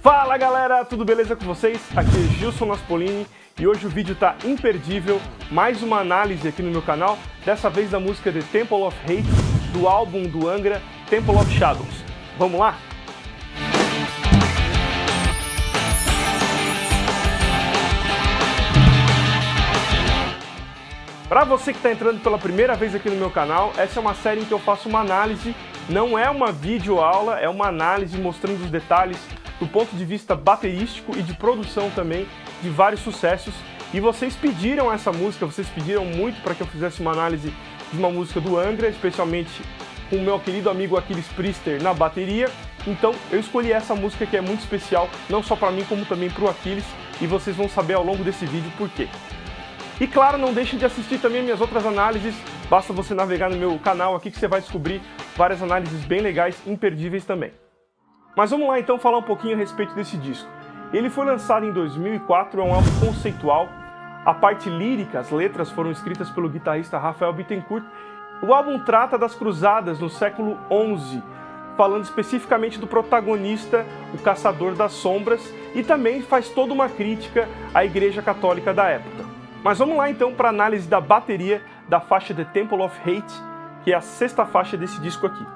Fala galera, tudo beleza com vocês? Aqui é Gilson Naspolini e hoje o vídeo tá imperdível, mais uma análise aqui no meu canal, dessa vez da música The Temple of Hate, do álbum do Angra, Temple of Shadows. Vamos lá? Para você que está entrando pela primeira vez aqui no meu canal, essa é uma série em que eu faço uma análise, não é uma videoaula, é uma análise mostrando os detalhes do ponto de vista baterístico e de produção também de vários sucessos. E vocês pediram essa música, vocês pediram muito para que eu fizesse uma análise de uma música do Angra, especialmente com o meu querido amigo Aquiles Priester na bateria. Então eu escolhi essa música que é muito especial, não só para mim como também para o Aquiles, e vocês vão saber ao longo desse vídeo por quê. E claro, não deixem de assistir também minhas outras análises, basta você navegar no meu canal aqui que você vai descobrir várias análises bem legais, imperdíveis também. Mas vamos lá então falar um pouquinho a respeito desse disco. Ele foi lançado em 2004, é um álbum conceitual, a parte lírica, as letras foram escritas pelo guitarrista Rafael Bittencourt. O álbum trata das cruzadas no século XI, falando especificamente do protagonista, o Caçador das Sombras, e também faz toda uma crítica à Igreja Católica da época. Mas vamos lá então para a análise da bateria da faixa The Temple of Hate, que é a sexta faixa desse disco aqui.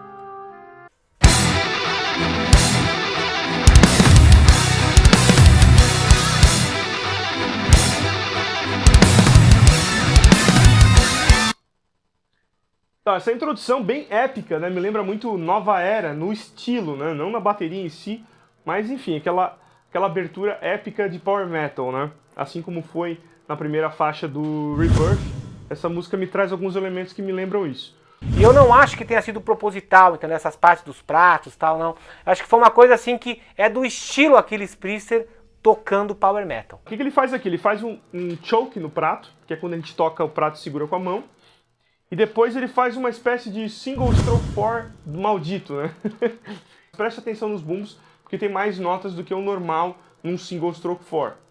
Então, essa introdução bem épica, né? Me lembra muito Nova Era, no estilo, né? Não na bateria em si, mas enfim, aquela abertura épica de power metal, né? Assim como foi na primeira faixa do Rebirth, essa música me traz alguns elementos que me lembram isso. E eu não acho que tenha sido proposital, entendeu? Essas partes dos pratos e tal, não. Eu acho que foi uma coisa assim que é do estilo Aquiles Priester tocando power metal. O que ele faz aqui? Ele faz um choke no prato, que é quando a gente toca o prato e segura com a mão. E depois ele faz uma espécie de single stroke 4 do maldito, né? Preste atenção nos bumbos, porque tem mais notas do que o normal num single stroke 4.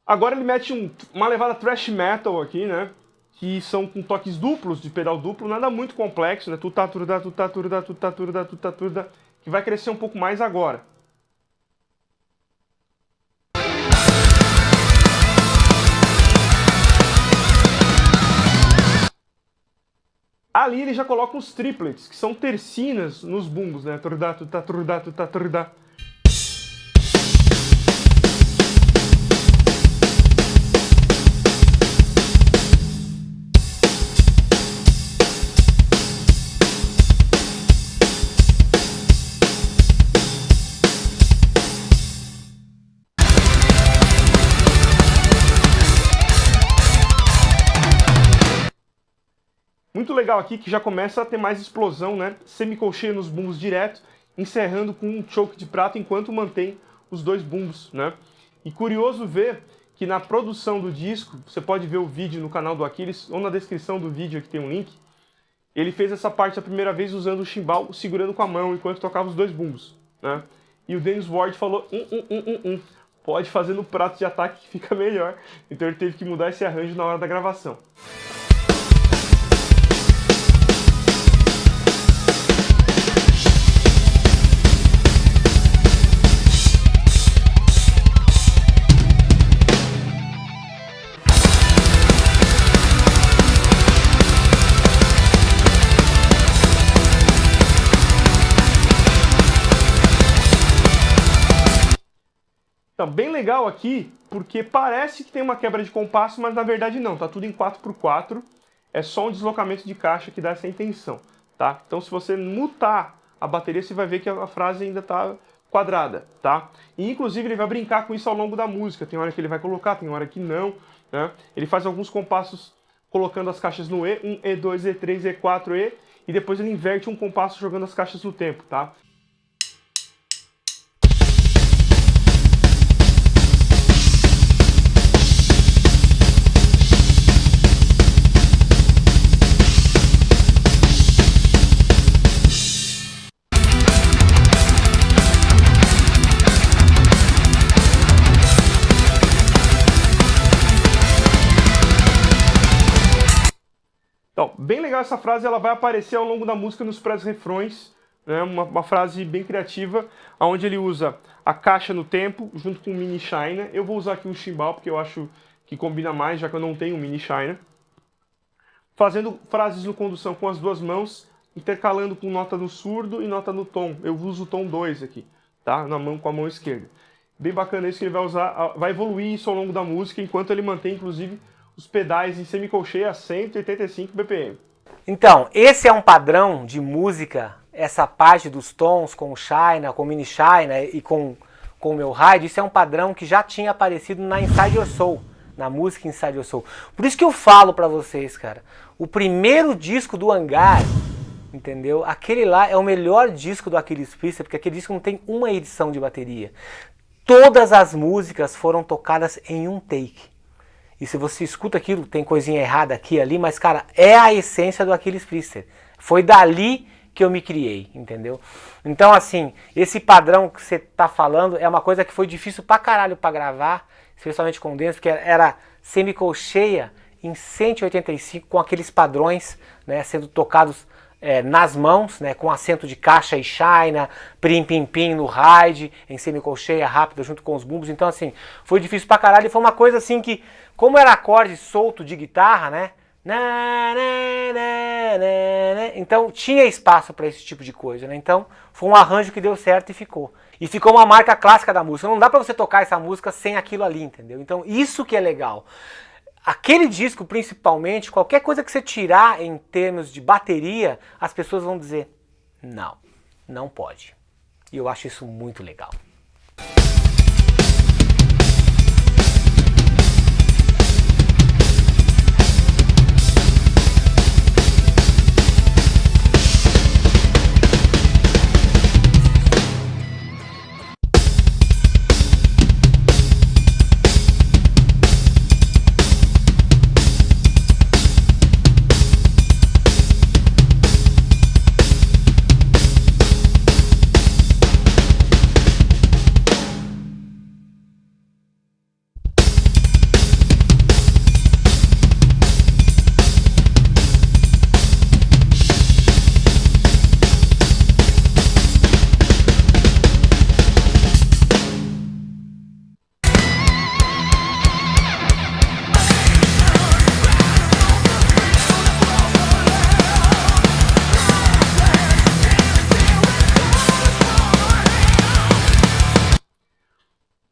Agora ele mete uma levada thrash metal aqui, né? Que são com toques duplos, de pedal duplo, nada muito complexo, né? Tutá, turudá, tutá, turudá, tutá, turudá, tutá, turudá, que vai crescer um pouco mais agora. Ali ele já coloca os triplets, que são tercinas nos bumbos, né? Turudá, tutá, turudá, tutá, turudá. Muito legal aqui que já começa a ter mais explosão, né? Semicolcheia nos bumbos direto, encerrando com um choke de prata enquanto mantém os dois bumbos, né? E curioso ver que na produção do disco, você pode ver o vídeo no canal do Aquiles, ou na descrição do vídeo aqui tem um link, ele fez essa parte a primeira vez usando o chimbal, segurando com a mão enquanto tocava os dois bumbos, né? E o Dennis Ward falou, pode fazer no prato de ataque que fica melhor. Então ele teve que mudar esse arranjo na hora da gravação. Então, bem legal aqui, porque parece que tem uma quebra de compasso, mas na verdade não, tá tudo em 4x4, é só um deslocamento de caixa que dá essa intenção, tá? Então se você mutar a bateria, você vai ver que a frase ainda tá quadrada, tá? E inclusive ele vai brincar com isso ao longo da música, tem hora que ele vai colocar, tem hora que não, né? Ele faz alguns compassos colocando as caixas no E, 1, E2, E3, E4, E, e depois ele inverte um compasso jogando as caixas no tempo, tá? Então, bem legal essa frase, ela vai aparecer ao longo da música nos pré-refrões, né? Uma frase bem criativa, onde ele usa a caixa no tempo, junto com o mini China. Eu vou usar aqui um chimbal, porque eu acho que combina mais, já que eu não tenho um mini China. Fazendo frases no condução com as duas mãos, intercalando com nota no surdo e nota no tom. Eu uso o tom 2 aqui, tá? Com a mão esquerda. Bem bacana isso que ele vai usar, vai evoluir isso ao longo da música, enquanto ele mantém, inclusive, os pedais em semicolcheia a 185 BPM. Então, esse é um padrão de música, essa parte dos tons com o China, com o mini China e com o meu ride, isso é um padrão que já tinha aparecido na Inside Your Soul, na música Inside Your Soul. Por isso que eu falo pra vocês, cara, o primeiro disco do Hangar, entendeu? Aquele lá é o melhor disco do Aquiles Priester, porque aquele disco não tem uma edição de bateria. Todas as músicas foram tocadas em um take. E se você escuta aquilo, tem coisinha errada aqui e ali, mas, cara, é a essência do Aquiles Priester. Foi dali que eu me criei, entendeu? Então, assim, esse padrão que você tá falando é uma coisa que foi difícil pra caralho pra gravar, especialmente com o Denso, porque era semicolcheia em 185 com aqueles padrões, né, sendo tocados nas mãos, né, com acento de caixa e China, prim pim pim no ride, em semicolcheia rápida junto com os bumbos. Então, assim, foi difícil pra caralho e foi uma coisa assim que, como era acorde solto de guitarra, né, então tinha espaço para esse tipo de coisa, né? Então foi um arranjo que deu certo e ficou. E ficou uma marca clássica da música. Não dá para você tocar essa música sem aquilo ali, entendeu? Então isso que é legal. Aquele disco, principalmente, qualquer coisa que você tirar em termos de bateria, as pessoas vão dizer, não, não pode. E eu acho isso muito legal.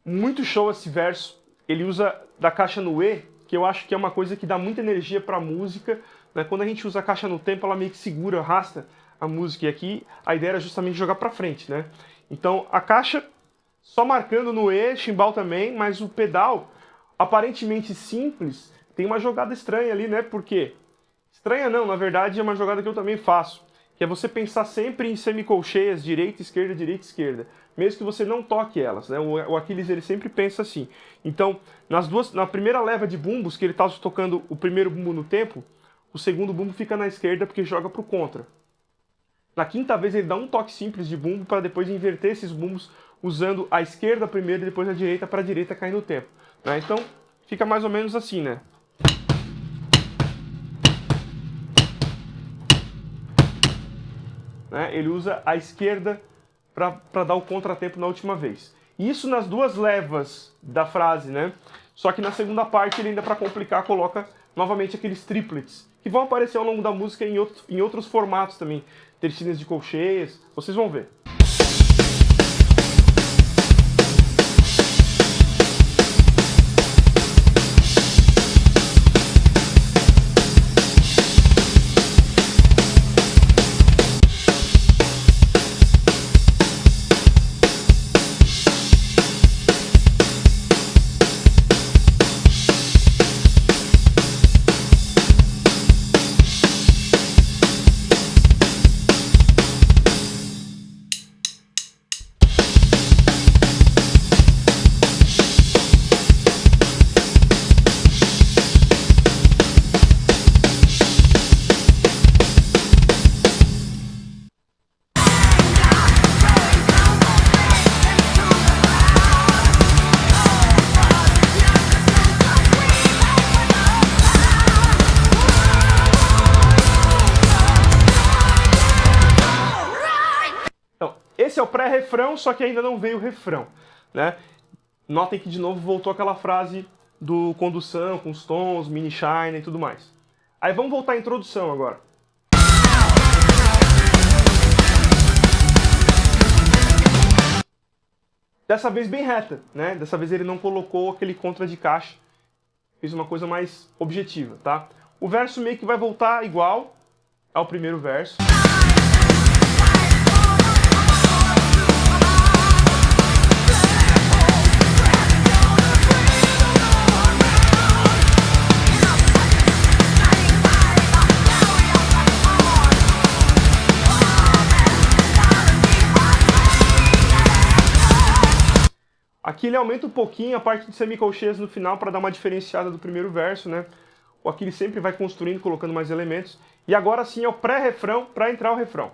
Muito show esse verso, ele usa da caixa no E, que eu acho que é uma coisa que dá muita energia pra música, né? Quando a gente usa a caixa no tempo, ela meio que segura, arrasta a música, e aqui a ideia era justamente jogar pra frente, né? Então a caixa só marcando no E, chimbal também, mas o pedal, aparentemente simples, tem uma jogada estranha ali, né? Por quê? Estranha não, na verdade é uma jogada que eu também faço, que é você pensar sempre em semicolcheias, direita, esquerda, mesmo que você não toque elas, né? O Aquiles, ele sempre pensa assim. Então, na primeira leva de bumbos, que ele está tocando o primeiro bumbo no tempo, o segundo bumbo fica na esquerda porque joga pro contra. Na quinta vez ele dá um toque simples de bumbo para depois inverter esses bumbos usando a esquerda primeiro e depois a direita para a direita cair no tempo, né? Então, fica mais ou menos assim, né? Ele usa a esquerda para dar o contratempo na última vez. Isso nas duas levas da frase, né? Só que na segunda parte ele ainda, para complicar, coloca novamente aqueles triplets, que vão aparecer ao longo da música em outros formatos também. Tercinas de colcheias, vocês vão ver. pré-refrão, só que ainda não veio o refrão, né? Notem que de novo voltou aquela frase do condução, com os tons, mini shine e tudo mais. Aí vamos voltar à introdução agora. Dessa vez bem reta, né? Dessa vez ele não colocou aquele contra de caixa. Fez uma coisa mais objetiva, tá? O verso meio que vai voltar igual ao primeiro verso. Aqui ele aumenta um pouquinho a parte de semicolcheias no final para dar uma diferenciada do primeiro verso, né? O aqui ele sempre vai construindo, colocando mais elementos. E agora sim é o pré-refrão para entrar o refrão.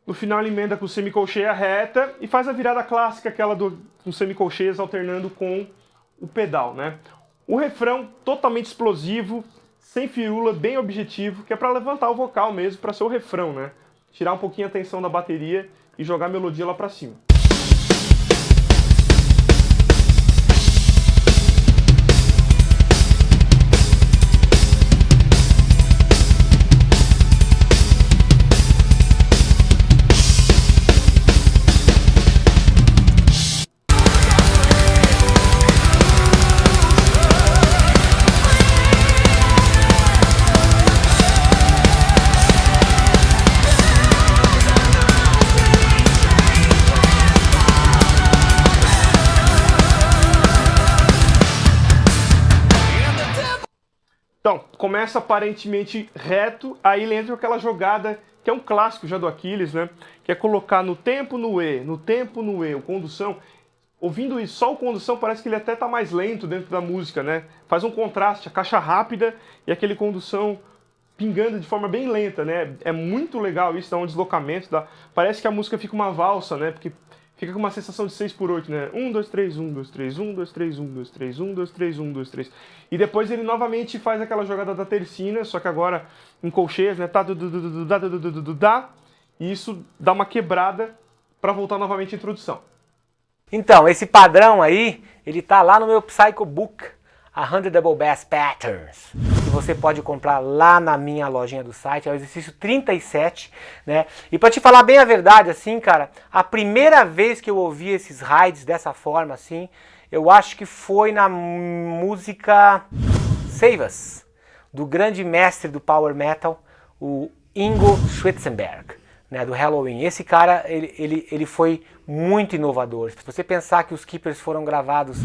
No final ele emenda com semicolcheia reta e faz a virada clássica, aquela com semicolcheias alternando com o pedal, né? O refrão totalmente explosivo, sem firula, bem objetivo, que é para levantar o vocal mesmo, para ser o refrão, né? Tirar um pouquinho a tensão da bateria e jogar a melodia lá para cima. Então, começa aparentemente reto, aí ele entra com aquela jogada que é um clássico já do Aquiles, né? Que é colocar no tempo no E, no tempo no E, o condução. Ouvindo isso, só o condução parece que ele até tá mais lento dentro da música, né? Faz um contraste, a caixa rápida e aquele condução pingando de forma bem lenta, né? É muito legal isso, dá um deslocamento, parece que a música fica uma valsa, né? Porque fica com uma sensação de 6/8, né? 1, 2, 3, 1, 2, 3, 1, 2, 3, 1, 2, 3, 1, 2, 3, 1, 2, 3. E depois ele novamente faz aquela jogada da tercina, só que agora em colcheias, né? Tá, e isso dá uma quebrada para voltar novamente à introdução. Então, esse padrão aí, ele tá lá no meu Psycho Book, 100 Double Bass Patterns, que você pode comprar lá na minha lojinha do site, é o exercício 37, né? E pra te falar bem a verdade, assim, cara, a primeira vez que eu ouvi esses rides dessa forma, assim, eu acho que foi na música Save Us, do grande mestre do Power Metal, o Ingo Schwarzenberg, né, do Halloween. Esse cara, ele foi muito inovador. Se você pensar que os Keepers foram gravados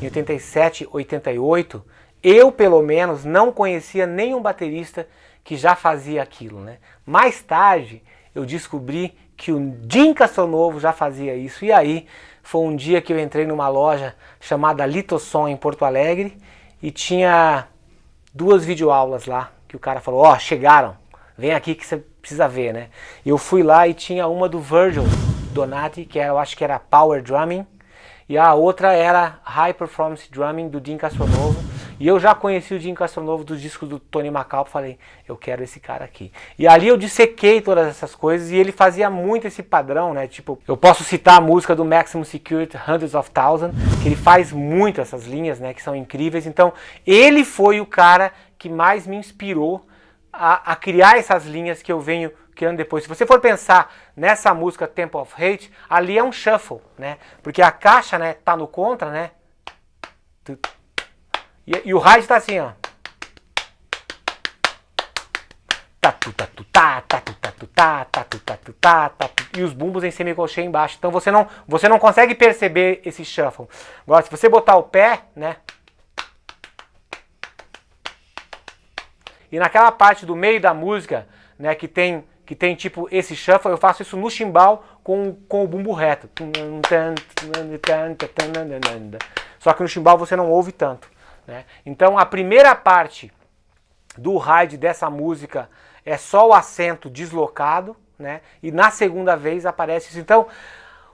em 87, 88, eu, pelo menos, não conhecia nenhum baterista que já fazia aquilo, né? Mais tarde, eu descobri que o Jim Castronovo já fazia isso. E aí, foi um dia que eu entrei numa loja chamada Litossom, em Porto Alegre, e tinha 2 videoaulas lá, que o cara falou, ó, chegaram, vem aqui que você precisa ver, né? E eu fui lá e tinha uma do Virgil Donati, que eu acho que era Power Drumming, e a outra era High Performance Drumming, do Jim Castronovo. E eu já conheci o Jim Castronovo dos discos do Tony MacAuliffe, falei, eu quero esse cara aqui. E ali eu dissequei todas essas coisas e ele fazia muito esse padrão, né? Tipo, eu posso citar a música do Maximum Security, Hundreds of Thousands, que ele faz muito essas linhas, né? Que são incríveis. Então, ele foi o cara que mais me inspirou a criar essas linhas que eu venho criando depois. Se você for pensar nessa música Temple of Hate, ali é um shuffle, né? Porque a caixa, né, tá no contra, né? E o ride tá assim, ó. E os bumbos em semicolcheia embaixo. Então você não consegue perceber esse shuffle. Agora, se você botar o pé, né? E naquela parte do meio da música, né, que tem tipo esse shuffle, eu faço isso no chimbal com o bumbo reto. Só que no chimbal você não ouve tanto, né? Então a primeira parte do ride dessa música é só o acento deslocado, né? E na segunda vez aparece isso. Então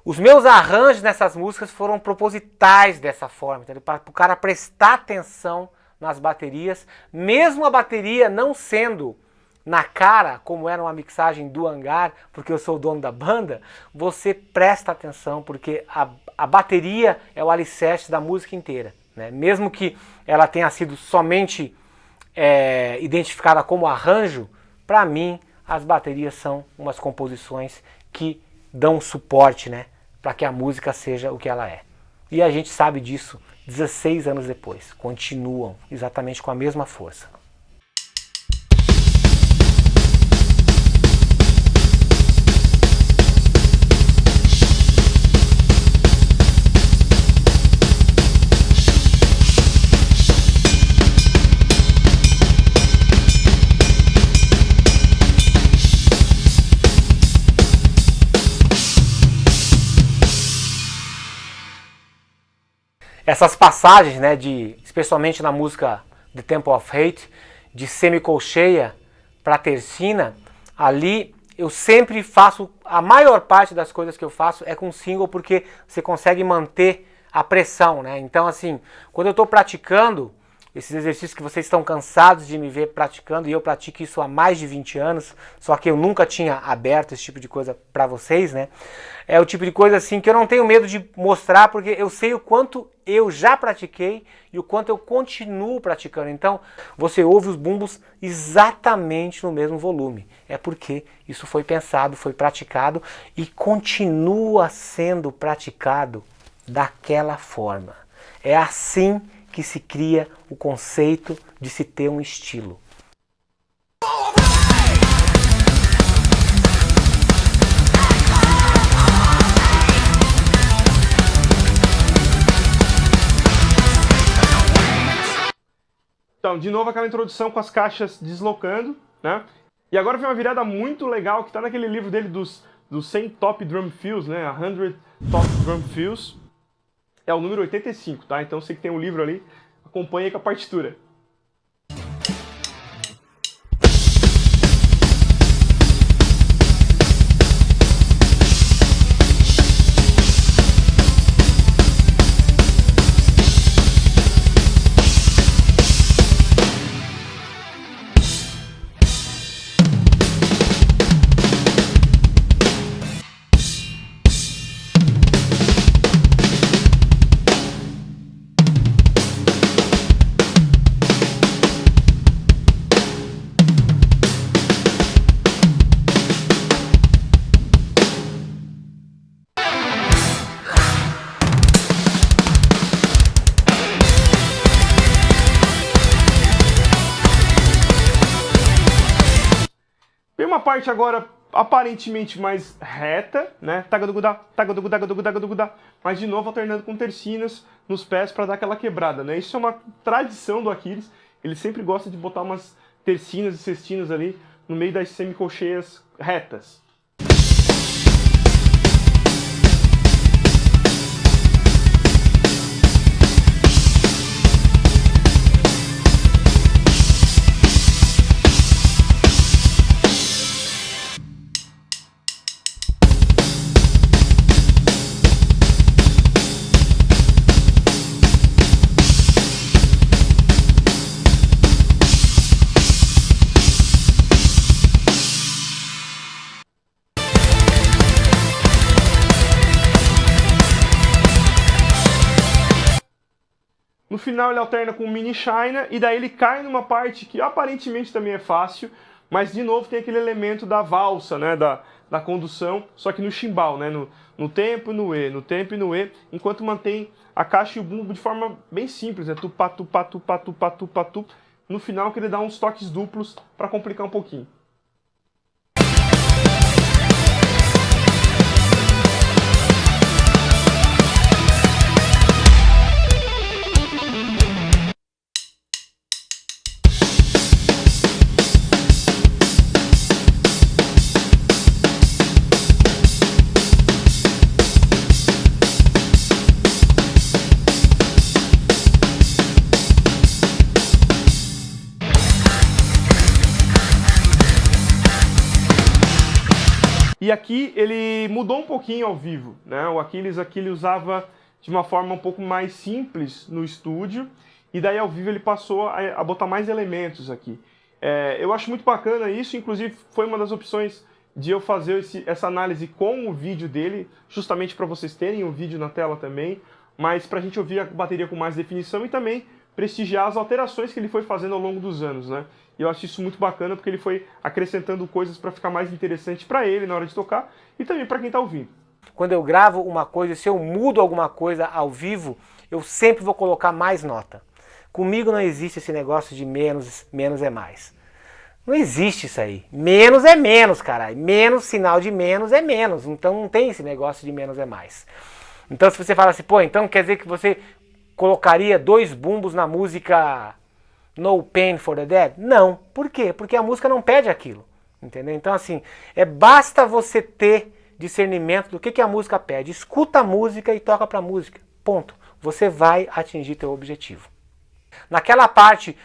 Os meus arranjos nessas músicas foram propositais dessa forma, para o cara prestar atenção nas baterias, mesmo a bateria não sendo na cara, como era uma mixagem do Hangar, porque eu sou o dono da banda, você presta atenção, porque a bateria é o alicerce da música inteira, né? Mesmo que ela tenha sido somente identificada como arranjo, para mim as baterias são umas composições que dão suporte, né, para que a música seja o que ela é. E a gente sabe disso 16 anos depois, continuam exatamente com a mesma força. Essas passagens, né, especialmente na música The Temple of Hate, de semicolcheia para tercina, ali eu sempre faço, a maior parte das coisas que eu faço é com single, porque você consegue manter a pressão, né? Então, assim, quando eu estou praticando esses exercícios que vocês estão cansados de me ver praticando, e eu pratico isso há mais de 20 anos, só que eu nunca tinha aberto esse tipo de coisa para vocês, né? É o tipo de coisa assim que eu não tenho medo de mostrar, porque eu sei o quanto eu já pratiquei e o quanto eu continuo praticando. Então, você ouve os bumbos exatamente no mesmo volume. É porque isso foi pensado, foi praticado e continua sendo praticado daquela forma. É assim que se cria o conceito de se ter um estilo. Então, de novo aquela introdução com as caixas deslocando, né? E agora vem uma virada muito legal que está naquele livro dele dos 100 Top Drum Fills, né? 100 Top Drum Fills. É o número 85, tá? Então você que tem um livro ali, acompanha aí com a partitura. Tem uma parte agora aparentemente mais reta, né? Tagadugudá, tagadugudá, tagadugudá, mas de novo alternando com tercinas nos pés para dar aquela quebrada, né? Isso é uma tradição do Aquiles. Ele sempre gosta de botar umas tercinas e sextinas ali no meio das semicolcheias retas. No final ele alterna com o mini China e daí ele cai numa parte que aparentemente também é fácil, mas de novo tem aquele elemento da valsa, né, da condução, só que no chimbal, né, no tempo e no E, no tempo e no E, enquanto mantém a caixa e o bumbo de forma bem simples, é tupá, tupá, tupá, tupá, tupá, tupá. No final que ele dá uns toques duplos para complicar um pouquinho. E aqui ele mudou um pouquinho ao vivo, né? O Aquiles aqui ele usava de uma forma um pouco mais simples no estúdio, e daí ao vivo ele passou a botar mais elementos aqui. Eu acho muito bacana isso, inclusive foi uma das opções de eu fazer essa análise com o vídeo dele, justamente para vocês terem o vídeo na tela também, mas para a gente ouvir a bateria com mais definição e também prestigiar as alterações que ele foi fazendo ao longo dos anos, né? E eu acho isso muito bacana porque ele foi acrescentando coisas para ficar mais interessante para ele na hora de tocar e também para quem está ouvindo. Quando eu gravo uma coisa, se eu mudo alguma coisa ao vivo, eu sempre vou colocar mais nota. Comigo não existe esse negócio de menos é mais. Não existe isso aí. Menos é menos, caralho. Menos, sinal de menos é menos. Então não tem esse negócio de menos é mais. Então se você fala assim, pô, então quer dizer que você colocaria 2 bumbos na música No Pain for the Dead? Não. Por quê? Porque a música não pede aquilo. Entendeu? Então assim, basta você ter discernimento do que a música pede. Escuta a música e toca pra música. Ponto. Você vai atingir teu objetivo. Naquela parte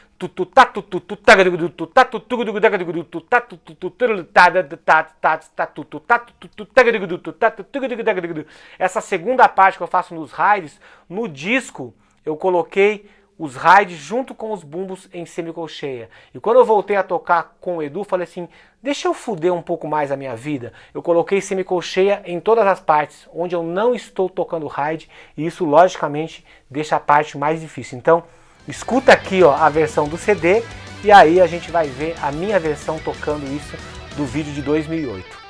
essa segunda parte que eu faço nos rides, no disco eu coloquei os rides junto com os bumbos em semicolcheia. E quando eu voltei a tocar com o Edu, falei assim, deixa eu fuder um pouco mais a minha vida. Eu coloquei semicolcheia em todas as partes onde eu não estou tocando ride, e isso logicamente deixa a parte mais difícil. Então escuta aqui ó, a versão do CD e aí a gente vai ver a minha versão tocando isso do vídeo de 2008.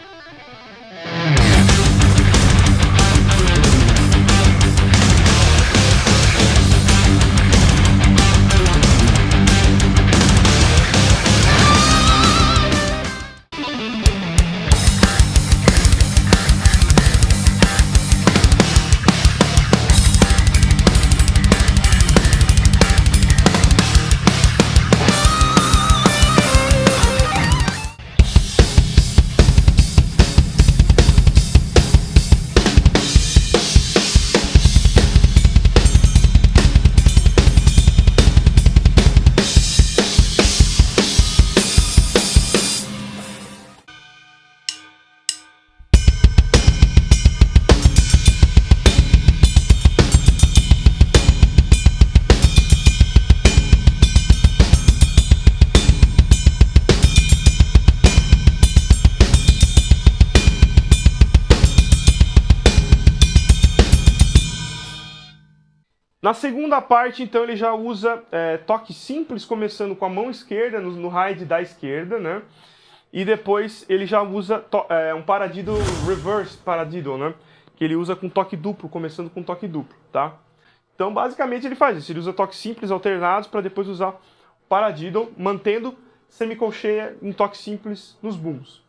Na segunda parte, então, ele já usa toque simples, começando com a mão esquerda, no ride da esquerda, né? E depois ele já usa um paradiddle reverse paradiddle, né? Que ele usa com toque duplo, começando com toque duplo, tá? Então, basicamente, ele faz isso. Ele usa toques simples alternados para depois usar paradiddle, mantendo semicolcheia em toque simples nos booms.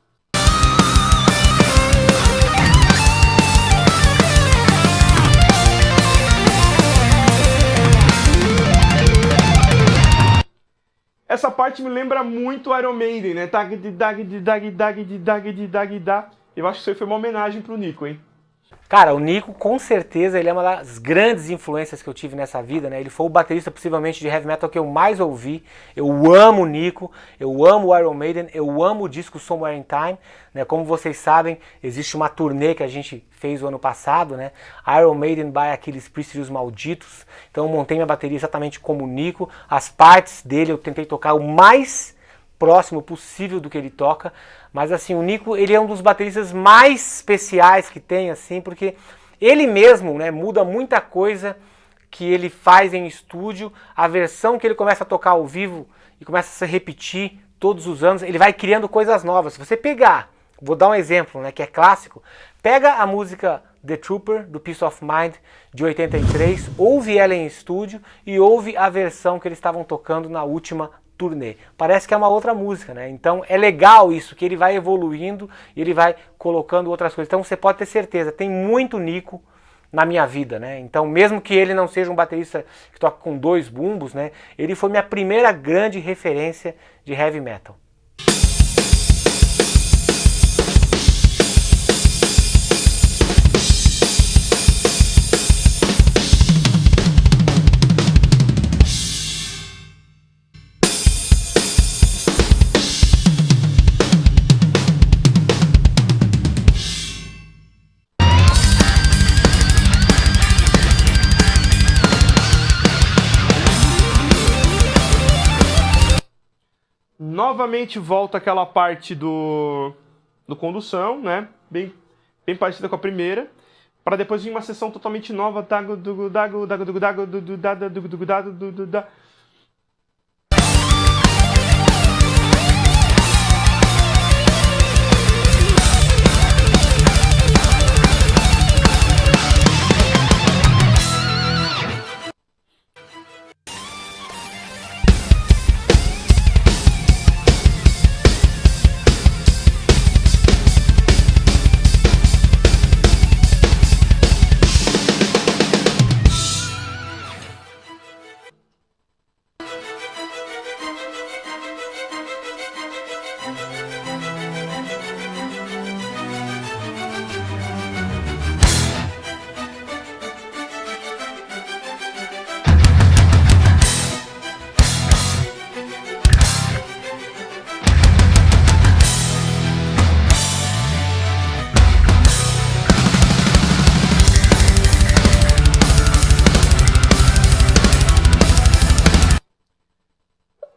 Essa parte me lembra muito Iron Maiden, né? Eu acho que isso aí foi uma homenagem pro Nico, hein? Cara, o Nico, com certeza, ele é uma das grandes influências que eu tive nessa vida, né? Ele foi o baterista, possivelmente, de heavy metal que eu mais ouvi. Eu amo o Nico, eu amo o Iron Maiden, eu amo o disco Somewhere in Time, né? Como vocês sabem, existe uma turnê que a gente fez o ano passado, né? Iron Maiden by Aquiles Priest e os Malditos. Então eu montei minha bateria exatamente como o Nico. As partes dele eu tentei tocar o mais próximo possível do que ele toca, mas assim, o Nico, ele é um dos bateristas mais especiais que tem, assim, porque ele mesmo, né, muda muita coisa que ele faz em estúdio, a versão que ele começa a tocar ao vivo e começa a se repetir todos os anos, ele vai criando coisas novas. Se você pegar, vou dar um exemplo, né, que é clássico, pega a música The Trooper, do Peace of Mind, de 83, ouve ela em estúdio e ouve a versão que eles estavam tocando na última turnê. Parece que é uma outra música, né? Então é legal isso, que ele vai evoluindo e ele vai colocando outras coisas. Então você pode ter certeza, tem muito Nico na minha vida, né? Então mesmo que ele não seja um baterista que toca com 2 bumbos, né? Ele foi minha primeira grande referência de heavy metal. Novamente volta aquela parte do condução, né? Bem parecida com a primeira, para depois vir uma sessão totalmente nova.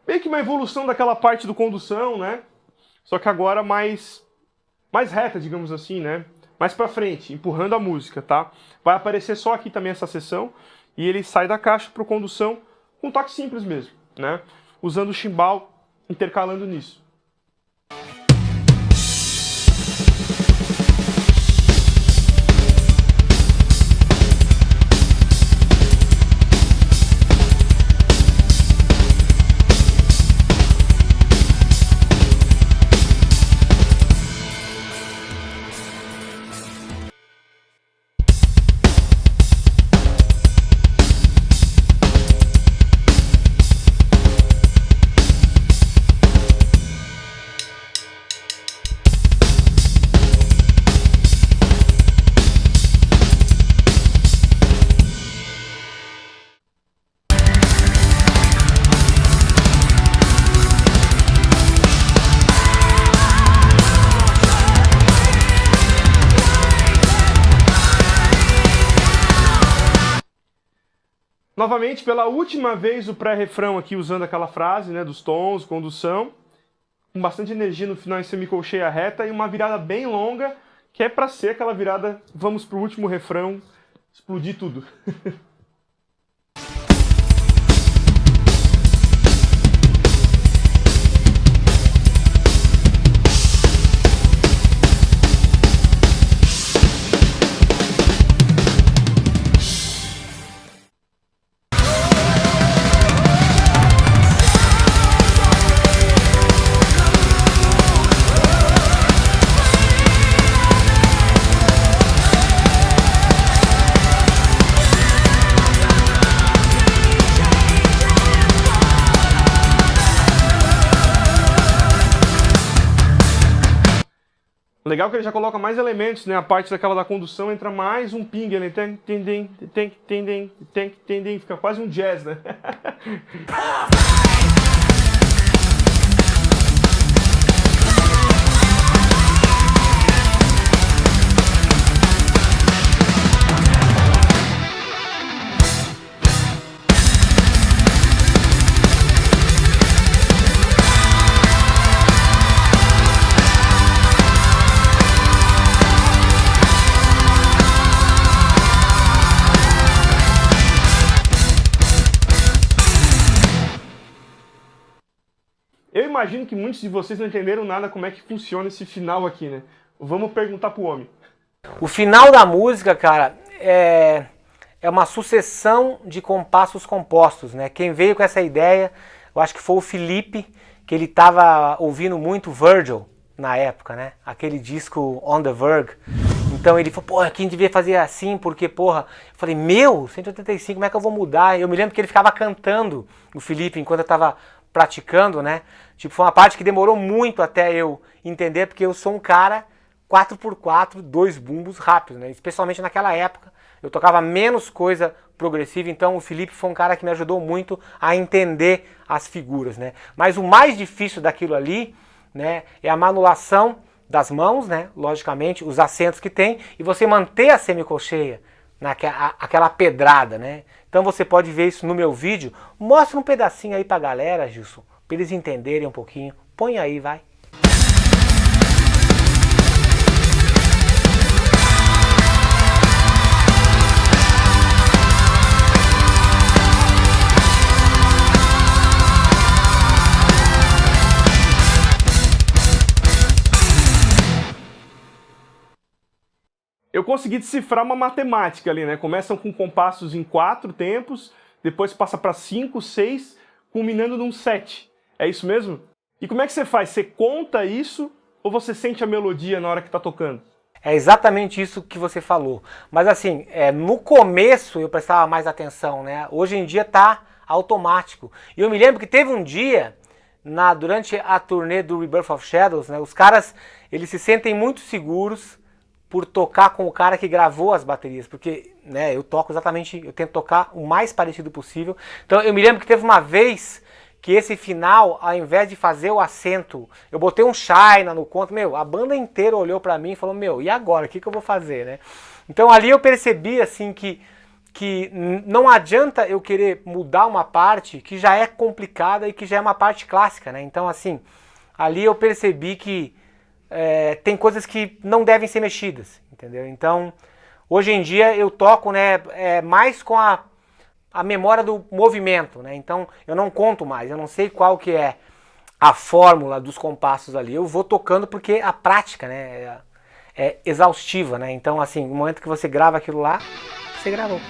Meio que uma evolução daquela parte do condução, né? Só que agora mais reta, digamos assim, né? Mais pra frente, empurrando a música, tá? Vai aparecer só aqui também essa seção e ele sai da caixa pro condução com um toque simples mesmo, né? Usando o chimbal, intercalando nisso. Novamente, pela última vez, o pré-refrão aqui usando aquela frase, né, dos tons, condução, com bastante energia no final em semicolcheia reta e uma virada bem longa, que é para ser aquela virada, vamos pro último refrão, explodir tudo. Legal que ele já coloca mais elementos, né? A parte daquela da condução entra mais um ping, né? Fica quase um jazz, né? Eu imagino que muitos de vocês não entenderam nada como é que funciona esse final aqui, né? Vamos perguntar pro homem. O final da música, cara, é uma sucessão de compassos compostos, né? Quem veio com essa ideia, eu acho que foi o Felipe, que ele estava ouvindo muito Virgil na época, né? Aquele disco On The Verge. Então ele falou, porra, quem devia fazer assim, porque, porra... Eu falei, 185, como é que eu vou mudar? Eu me lembro que ele ficava cantando, o Felipe, enquanto eu estava praticando, né? Tipo, foi uma parte que demorou muito até eu entender, porque eu sou um cara 4x4, 2 bumbos rápidos, né? Especialmente naquela época, eu tocava menos coisa progressiva, então o Felipe foi um cara que me ajudou muito a entender as figuras, né? Mas o mais difícil daquilo ali, né, é a manulação das mãos, né? Logicamente, os acentos que tem, e você manter a semicolcheia aquela pedrada, né? Então você pode ver isso no meu vídeo. Mostra um pedacinho aí pra galera, Gilson, para eles entenderem um pouquinho. Põe aí, vai. Eu consegui decifrar uma matemática ali, né? Começam com compassos em 4 tempos, depois passa para 5, 6, culminando num 7. É isso mesmo? E como é que você faz? Você conta isso ou você sente a melodia na hora que tá tocando? É exatamente isso que você falou. Mas assim, no começo eu prestava mais atenção, né? Hoje em dia tá automático. E eu me lembro que teve um dia, durante a turnê do Rebirth of Shadows, né? Os caras, eles se sentem muito seguros por tocar com o cara que gravou as baterias, porque, né, eu tento tocar o mais parecido possível. Então eu me lembro que teve uma vez que esse final, ao invés de fazer o acento, eu botei um China no conto, a banda inteira olhou pra mim e falou, e agora, o que eu vou fazer, né? Então ali eu percebi, assim, que não adianta eu querer mudar uma parte que já é complicada e que já é uma parte clássica, né? Então, assim, ali eu percebi que tem coisas que não devem ser mexidas, entendeu? Então, hoje em dia eu toco, né, mais com a memória do movimento, né? Então, eu não conto mais, eu não sei qual que é a fórmula dos compassos ali. Eu vou tocando porque a prática, né, é exaustiva, né? Então, assim, no momento que você grava aquilo lá, você gravou.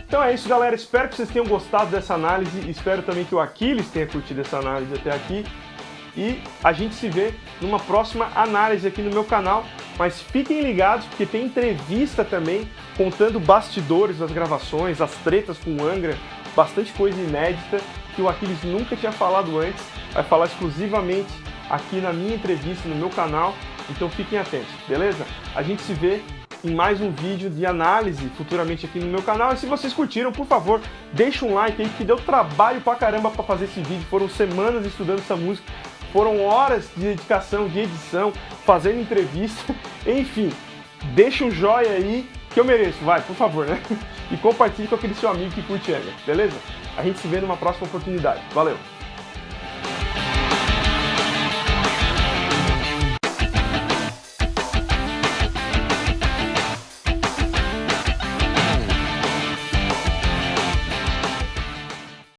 Então é isso, galera. Espero que vocês tenham gostado dessa análise. Espero também que o Aquiles tenha curtido essa análise até aqui. E a gente se vê numa próxima análise aqui no meu canal. Mas fiquem ligados, porque tem entrevista também, contando bastidores das gravações, as tretas com o Angra, bastante coisa inédita que o Aquiles nunca tinha falado antes. Vai falar exclusivamente aqui na minha entrevista no meu canal. Então fiquem atentos, beleza? A gente se vê em mais um vídeo de análise futuramente aqui no meu canal. E se vocês curtiram, por favor, deixa um like aí, que deu trabalho pra caramba pra fazer esse vídeo. Foram semanas estudando essa música, foram horas de dedicação, de edição, fazendo entrevista, enfim. Deixa um joinha aí, que eu mereço, vai, por favor, né? E compartilhe com aquele seu amigo que curte Angra, beleza? A gente se vê numa próxima oportunidade. Valeu!